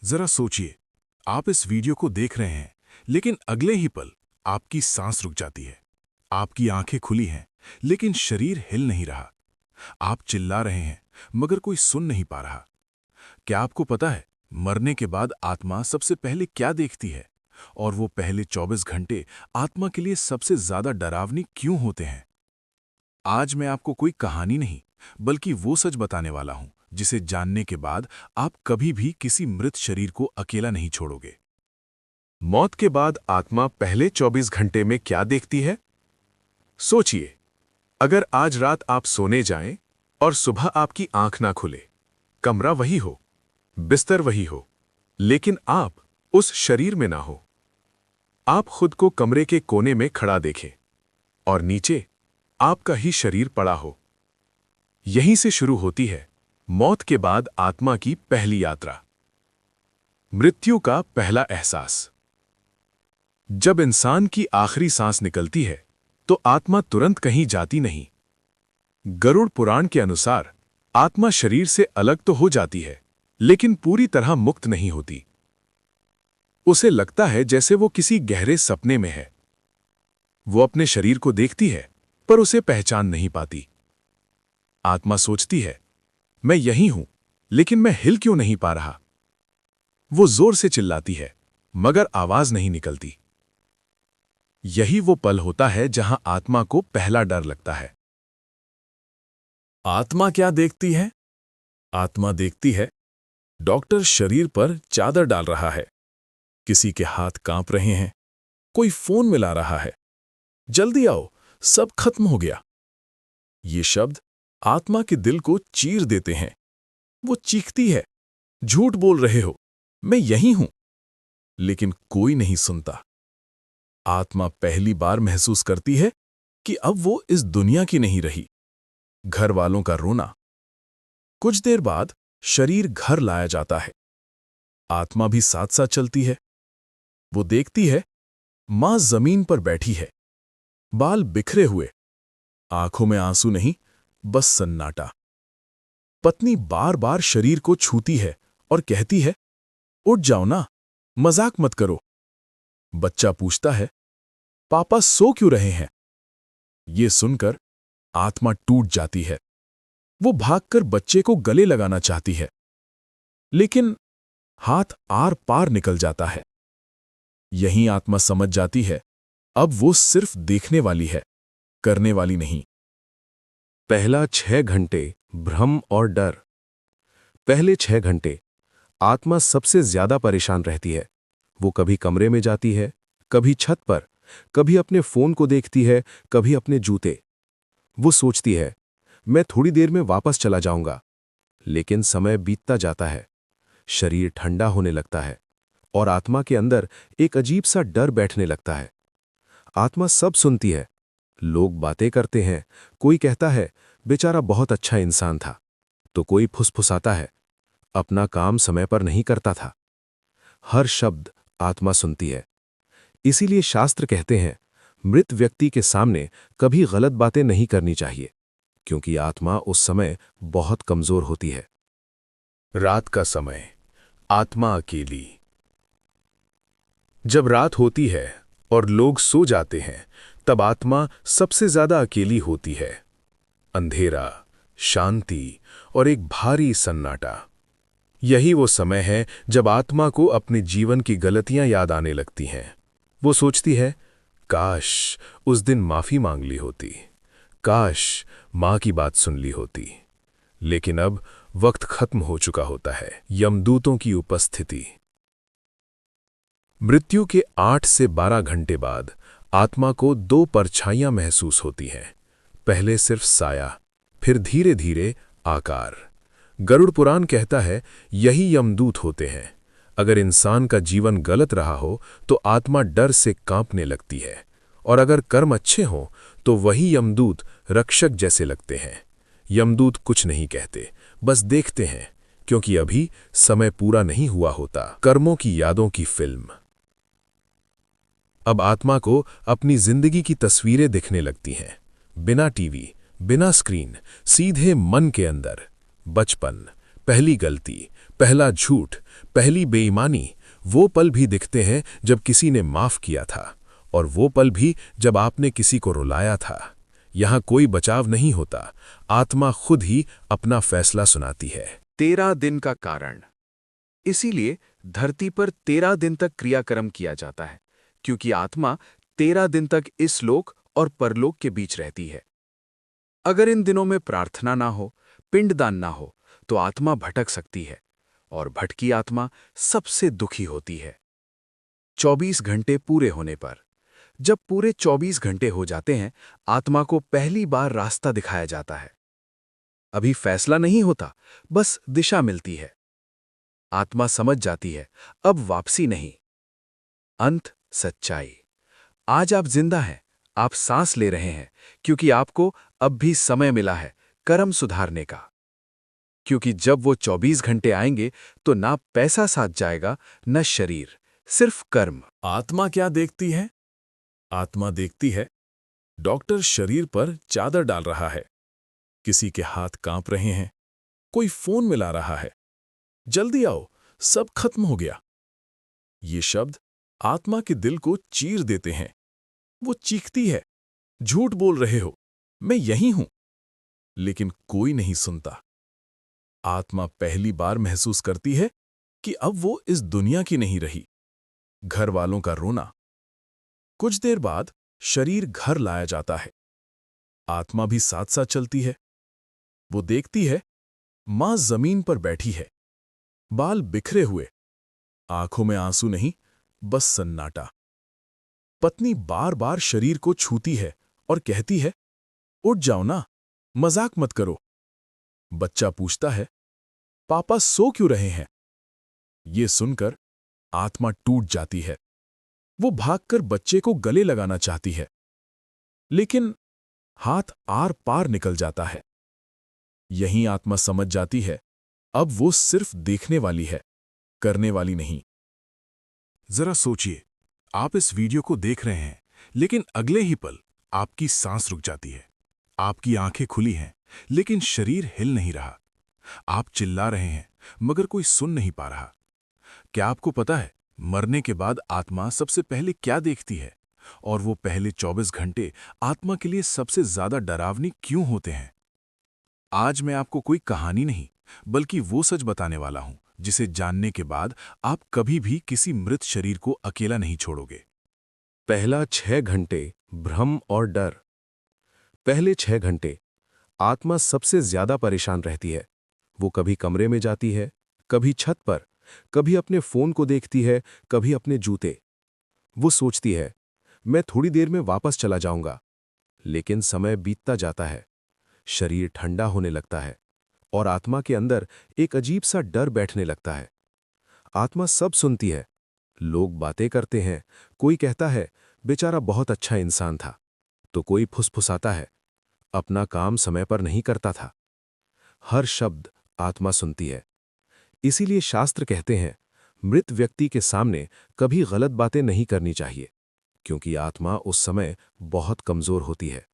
जरा सोचिए, आप इस वीडियो को देख रहे हैं, लेकिन अगले ही पल आपकी सांस रुक जाती है। आपकी आंखें खुली हैं, लेकिन शरीर हिल नहीं रहा। आप चिल्ला रहे हैं, मगर कोई सुन नहीं पा रहा। क्या आपको पता है, मरने के बाद आत्मा सबसे पहले क्या देखती है? और वो पहले 24 घंटे आत्मा के लिए सबसे ज्यादा डरावनी क्यों होते हैं? आज मैं आपको कोई कहानी नहीं, बल्कि वो सच बताने वाला हूं, जिसे जानने के बाद आप कभी भी किसी मृत शरीर को अकेला नहीं छोड़ोगे। मौत के बाद आत्मा पहले 24 घंटे में क्या देखती है? सोचिए, अगर आज रात आप सोने जाएं और सुबह आपकी आंख ना खुले, कमरा वही हो, बिस्तर वही हो, लेकिन आप उस शरीर में ना हो। आप खुद को कमरे के कोने में खड़ा देखें और नीचे आपका ही शरीर पड़ा हो। यहीं से शुरू होती है मौत के बाद आत्मा की पहली यात्रा। मृत्यु का पहला एहसास। जब इंसान की आखिरी सांस निकलती है, तो आत्मा तुरंत कहीं जाती नहीं। गरुड़ पुराण के अनुसार आत्मा शरीर से अलग तो हो जाती है, लेकिन पूरी तरह मुक्त नहीं होती। उसे लगता है जैसे वो किसी गहरे सपने में है। वो अपने शरीर को देखती है, पर उसे पहचान नहीं पाती। आत्मा सोचती है, मैं यहीं हूं, लेकिन मैं हिल क्यों नहीं पा रहा? वो जोर से चिल्लाती है, मगर आवाज नहीं निकलती। यही वो पल होता है जहां आत्मा को पहला डर लगता है। आत्मा क्या देखती है? आत्मा देखती है, डॉक्टर शरीर पर चादर डाल रहा है, किसी के हाथ कांप रहे हैं, कोई फोन मिला रहा है, जल्दी आओ, सब खत्म हो गया। ये शब्द आत्मा के दिल को चीर देते हैं। वो चीखती है, झूठ बोल रहे हो, मैं यहीं हूं। लेकिन कोई नहीं सुनता। आत्मा पहली बार महसूस करती है कि अब वो इस दुनिया की नहीं रही। घर वालों का रोना। कुछ देर बाद शरीर घर लाया जाता है। आत्मा भी साथ साथ चलती है। वो देखती है, मां जमीन पर बैठी है, बाल बिखरे हुए, आंखों में आंसू नहीं, बस सन्नाटा। पत्नी बार बार शरीर को छूती है और कहती है, उठ जाओ ना, मजाक मत करो। बच्चा पूछता है, पापा सो क्यों रहे हैं? ये सुनकर आत्मा टूट जाती है। वो भागकर बच्चे को गले लगाना चाहती है, लेकिन हाथ आर पार निकल जाता है। यहीं आत्मा समझ जाती है, अब वो सिर्फ देखने वाली है, करने वाली नहीं। पहला 6 घंटे भ्रम और डर। पहले 6 घंटे आत्मा सबसे ज्यादा परेशान रहती है। वो कभी कमरे में जाती है, कभी छत पर, कभी अपने फोन को देखती है, कभी अपने जूते। वो सोचती है, मैं थोड़ी देर में वापस चला जाऊंगा। लेकिन समय बीतता जाता है, शरीर ठंडा होने लगता है और आत्मा के अंदर एक अजीब सा डर बैठने लगता है। आत्मा सब सुनती है। लोग बातें करते हैं, कोई कहता है बेचारा बहुत अच्छा इंसान था, तो कोई फुसफुसाता है अपना काम समय पर नहीं करता था। हर शब्द आत्मा सुनती है। इसीलिए शास्त्र कहते हैं, मृत व्यक्ति के सामने कभी गलत बातें नहीं करनी चाहिए, क्योंकि आत्मा उस समय बहुत कमजोर होती है। रात का समय, आत्मा अकेली। जब रात होती है और लोग सो जाते हैं, तब आत्मा सबसे ज्यादा अकेली होती है। अंधेरा, शांति और एक भारी सन्नाटा। यही वो समय है जब आत्मा को अपने जीवन की गलतियां याद आने लगती हैं। वो सोचती है, काश उस दिन माफी मांग ली होती, काश मां की बात सुन ली होती। लेकिन अब वक्त खत्म हो चुका होता है। यमदूतों की उपस्थिति। मृत्यु के 8 से 12 घंटे बाद आत्मा को 2 परछाइयां महसूस होती हैं। पहले सिर्फ साया, फिर धीरे धीरे आकार। गरुड़ पुराण कहता है, यही यमदूत होते हैं। अगर इंसान का जीवन गलत रहा हो तो आत्मा डर से कांपने लगती है, और अगर कर्म अच्छे हों तो वही यमदूत रक्षक जैसे लगते हैं। यमदूत कुछ नहीं कहते, बस देखते हैं, क्योंकि अभी समय पूरा नहीं हुआ होता। कर्मों की यादों की फिल्म। अब आत्मा को अपनी जिंदगी की तस्वीरें दिखने लगती हैं, बिना टीवी, बिना स्क्रीन, सीधे मन के अंदर। बचपन, पहली गलती, पहला झूठ, पहली बेईमानी, वो पल भी दिखते हैं जब किसी ने माफ किया था, और वो पल भी जब आपने किसी को रुलाया था। यहाँ कोई बचाव नहीं होता, आत्मा खुद ही अपना फैसला सुनाती है। 13 दिन का कारण। इसीलिए धरती पर 13 दिन तक क्रियाक्रम किया जाता है, क्योंकि आत्मा 13 दिन तक इस लोक और परलोक के बीच रहती है। अगर इन दिनों में प्रार्थना ना हो, पिंडदान ना हो, तो आत्मा भटक सकती है, और भटकी आत्मा सबसे दुखी होती है। 24 घंटे पूरे होने पर, जब पूरे 24 घंटे हो जाते हैं, आत्मा को पहली बार रास्ता दिखाया जाता है। अभी फैसला नहीं होता, बस दिशा मिलती है। आत्मा समझ जाती है, अब वापसी नहीं। अंत सच्चाई। आज आप जिंदा हैं, आप सांस ले रहे हैं, क्योंकि आपको अब भी समय मिला है कर्म सुधारने का। क्योंकि जब वो 24 घंटे आएंगे तो ना पैसा साथ जाएगा, न शरीर, सिर्फ कर्म। आत्मा क्या देखती है? आत्मा देखती है डॉक्टर शरीर पर चादर डाल रहा है, किसी के हाथ कांप रहे हैं, कोई फोन मिला रहा है, जल्दी आओ, सब खत्म हो गया। ये शब्द आत्मा के दिल को चीर देते हैं। वो चीखती है, झूठ बोल रहे हो, मैं यहीं हूं। लेकिन कोई नहीं सुनता। आत्मा पहली बार महसूस करती है कि अब वो इस दुनिया की नहीं रही। घर वालों का रोना। कुछ देर बाद शरीर घर लाया जाता है। आत्मा भी साथ साथ चलती है। वो देखती है, मां जमीन पर बैठी है, बाल बिखरे हुए, आंखों में आंसू नहीं, बस सन्नाटा। पत्नी बार बार शरीर को छूती है और कहती है, उठ जाओ ना, मजाक मत करो। बच्चा पूछता है, पापा सो क्यों रहे हैं? ये सुनकर आत्मा टूट जाती है। वो भागकर बच्चे को गले लगाना चाहती है, लेकिन हाथ आर पार निकल जाता है। यहीं आत्मा समझ जाती है, अब वो सिर्फ देखने वाली है, करने वाली नहीं। जरा सोचिए, आप इस वीडियो को देख रहे हैं, लेकिन अगले ही पल आपकी सांस रुक जाती है। आपकी आंखें खुली हैं, लेकिन शरीर हिल नहीं रहा। आप चिल्ला रहे हैं, मगर कोई सुन नहीं पा रहा। क्या आपको पता है, मरने के बाद आत्मा सबसे पहले क्या देखती है? और वो पहले 24 घंटे आत्मा के लिए सबसे ज्यादा डरावनी क्यों होते हैं? आज मैं आपको कोई कहानी नहीं, बल्कि वो सच बताने वाला हूं, जिसे जानने के बाद आप कभी भी किसी मृत शरीर को अकेला नहीं छोड़ोगे। पहला 6 घंटे भ्रम और डर। पहले 6 घंटे आत्मा सबसे ज्यादा परेशान रहती है। वो कभी कमरे में जाती है, कभी छत पर, कभी अपने फोन को देखती है, कभी अपने जूते। वो सोचती है, मैं थोड़ी देर में वापस चला जाऊंगा। लेकिन समय बीतता जाता है, शरीर ठंडा होने लगता है, और आत्मा के अंदर एक अजीब सा डर बैठने लगता है। आत्मा सब सुनती है। लोग बातें करते हैं, कोई कहता है, बेचारा बहुत अच्छा इंसान था, तो कोई फुसफुसाता है, अपना काम समय पर नहीं करता था। हर शब्द आत्मा सुनती है। इसीलिए शास्त्र कहते हैं, मृत व्यक्ति के सामने कभी गलत बातें नहीं करनी चाहिए, क्योंकि आत्मा उस समय बहुत कमजोर होती है।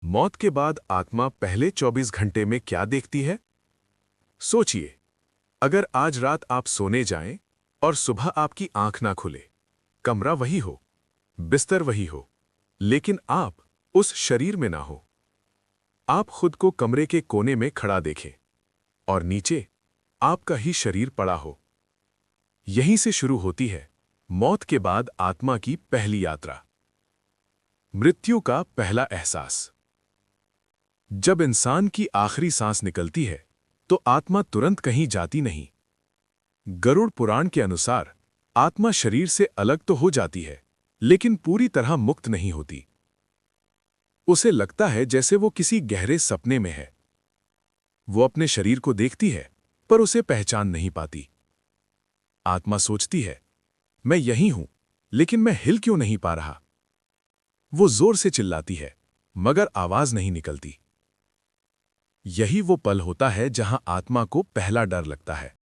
मौत के बाद आत्मा पहले 24 घंटे में क्या देखती है? सोचिए, अगर आज रात आप सोने जाएं और सुबह आपकी आंख ना खुले, कमरा वही हो, बिस्तर वही हो, लेकिन आप उस शरीर में ना हो। आप खुद को कमरे के कोने में खड़ा देखें, और नीचे आपका ही शरीर पड़ा हो। यहीं से शुरू होती है मौत के बाद आत्मा की पहली यात्रा। मृत्यु का पहला एहसास। जब इंसान की आखिरी सांस निकलती है, तो आत्मा तुरंत कहीं जाती नहीं। गरुड़ पुराण के अनुसार आत्मा शरीर से अलग तो हो जाती है, लेकिन पूरी तरह मुक्त नहीं होती। उसे लगता है जैसे वो किसी गहरे सपने में है। वो अपने शरीर को देखती है, पर उसे पहचान नहीं पाती। आत्मा सोचती है, मैं यहीं हूं, लेकिन मैं हिल क्यों नहीं पा रहा? वो जोर से चिल्लाती है, मगर आवाज नहीं निकलती। यही वो पल होता है जहां आत्मा को पहला डर लगता है।